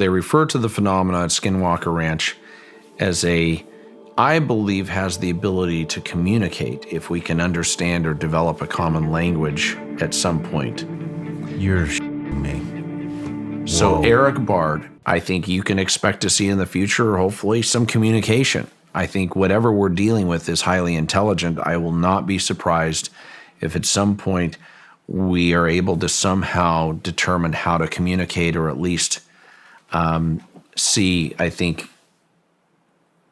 they refer to the phenomena at Skinwalker Ranch as I believe has the ability to communicate if we can understand or develop a common language at some point. You're me. So Whoa. Eric Bard, I think you can expect to see in the future, hopefully, some communication. I think whatever we're dealing with is highly intelligent. I will not be surprised if at some point we are able to somehow determine how to communicate, or at least see, I think,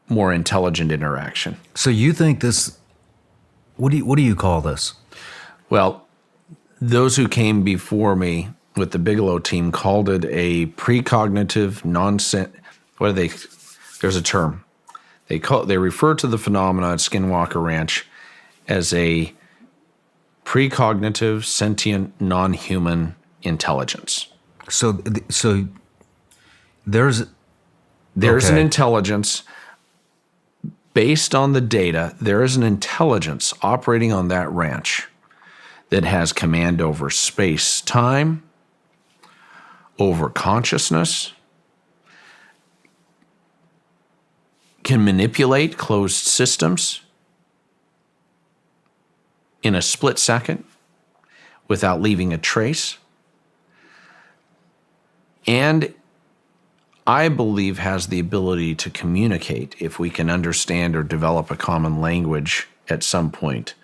more intelligent interaction. So you think this, what do you call this? Well, those who came before me with the Bigelow team called it a precognitive nonsense. There's a term. They refer to the phenomena at Skinwalker Ranch as a precognitive, sentient, non-human intelligence. So there's an intelligence based on the data. There is an intelligence operating on that ranch that has command over space, time, over consciousness, can manipulate closed systems in a split second without leaving a trace, and I believe has the ability to communicate if we can understand or develop a common language at some point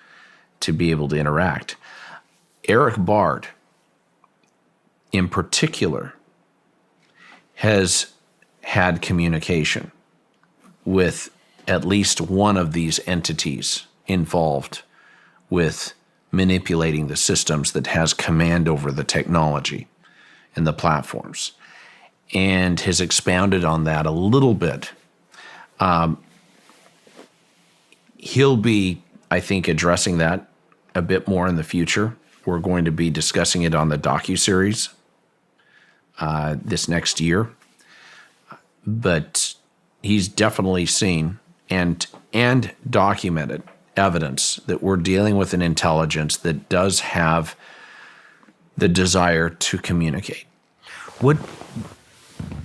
to be able to interact. Eric Bard, in particular, has had communication with at least one of these entities involved with manipulating the systems that has command over the technology and the platforms, and has expounded on that a little bit. He'll be, I think, addressing that a bit more in the future. We're going to be discussing it on the docuseries this next year. But he's definitely seen and documented evidence that we're dealing with an intelligence that does have the desire to communicate.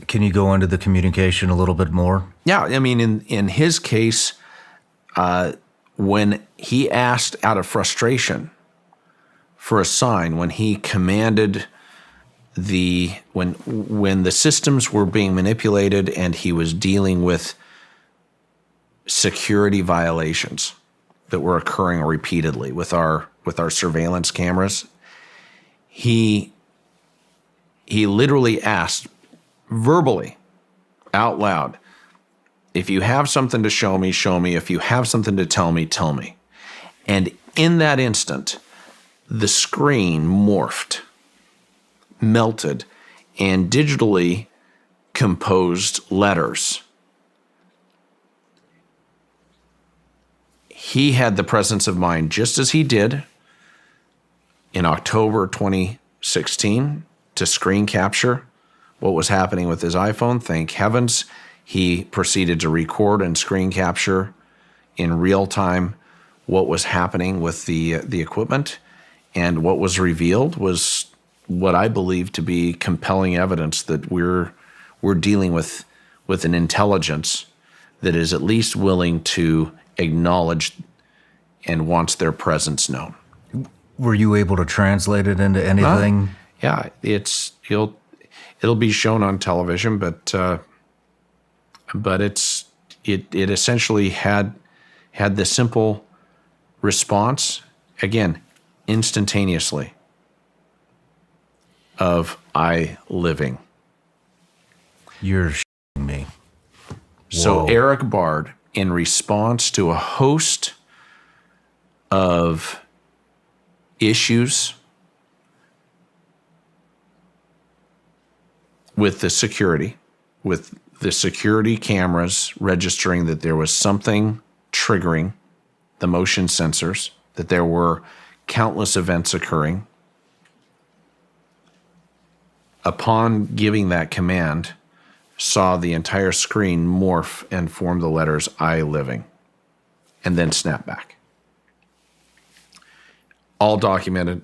Can you go into the communication a little bit more? Yeah, I mean, in his case, when he asked out of frustration for a sign, when he commanded when the systems were being manipulated and he was dealing with security violations that were occurring repeatedly with our surveillance cameras, he literally asked verbally out loud, if you have something to show me, show me. If you have something to tell me, tell me. And in that instant, the screen morphed, melted, and digitally composed letters. He had the presence of mind, just as he did in October 2016, to screen capture what was happening with his iPhone. Thank heavens he proceeded to record and screen capture in real time what was happening with the equipment. And what was revealed was what I believe to be compelling evidence that we're dealing with an intelligence that is at least willing to acknowledge and wants their presence known. Were you able to translate it into anything? Yeah, it'll be shown on television, but it essentially had the simple response, again, instantaneously, of I living. You're me. So Whoa. Eric Bard, in response to a host of issues with the security cameras registering that there was something triggering the motion sensors, that there were countless events occurring. Upon giving that command, saw the entire screen morph and form the letters I living, and then snap back. All documented,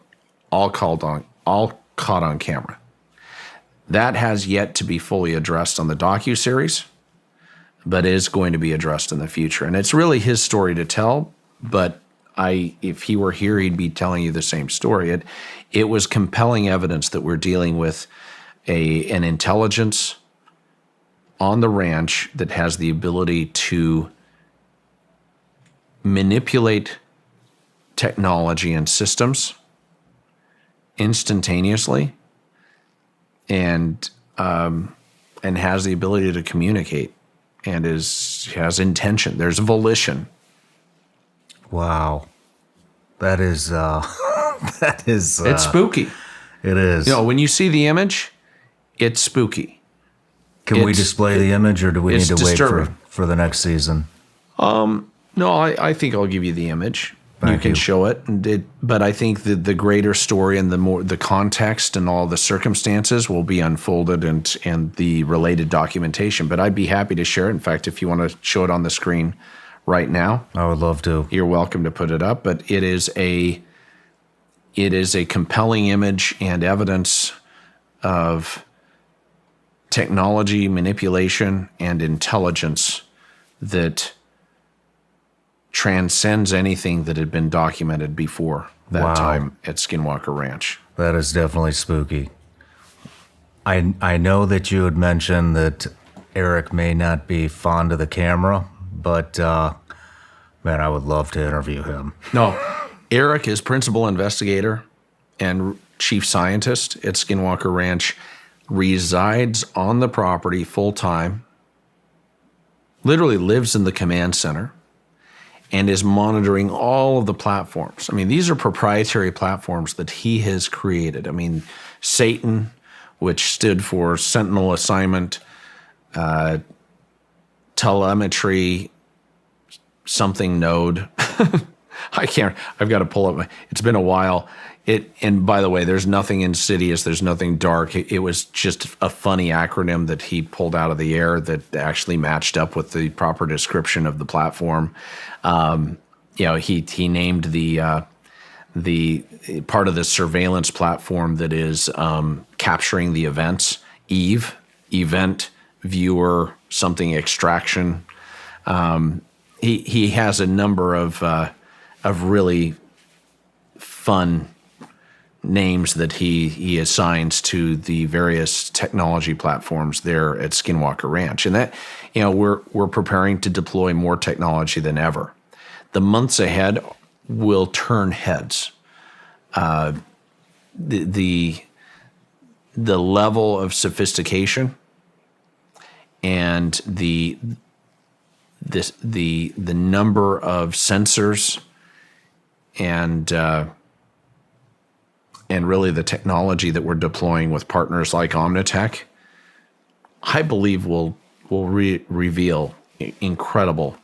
all caught on camera. That has yet to be fully addressed on the docuseries, but is going to be addressed in the future. And it's really his story to tell, but if he were here, he'd be telling you the same story. It was compelling evidence that we're dealing with an intelligence on the ranch that has the ability to manipulate technology and systems instantaneously, and has the ability to communicate, and has intention. There's volition. Wow. That is It's spooky. It is. When you see the image, it's spooky. Can we display the image, or do we need to disturbing. wait for the next season? No, I think I'll give you the image. You can show it, but I think the greater story and the context and all the circumstances will be unfolded, and the related documentation. But I'd be happy to share it. In fact, if you want to show it on the screen right now, I would love to. You're welcome to put it up. But it is a compelling image and evidence of technology, manipulation, and intelligence that transcends anything that had been documented before that time at Skinwalker Ranch. That is definitely spooky. I know that you had mentioned that Eric may not be fond of the camera, but man, I would love to interview him. No, Eric is principal investigator and chief scientist at Skinwalker Ranch, resides on the property full-time, literally lives in the command center, and is monitoring all of the platforms. I mean, these are proprietary platforms that he has created. I mean, Satan, which stood for Sentinel Assignment, telemetry, something node. I've got to pull up it's been a while. And by the way, there's nothing insidious. There's nothing dark. It was just a funny acronym that he pulled out of the air that actually matched up with the proper description of the platform. He named the part of the surveillance platform that is capturing the events, Eve, event, viewer, something, extraction. He has a number of really fun names that he assigns to the various technology platforms there at Skinwalker Ranch. And that, we're preparing to deploy more technology than ever. The months ahead will turn heads. The level of sophistication and the number of sensors and really the technology that we're deploying with partners like Omnitech, I believe will reveal incredible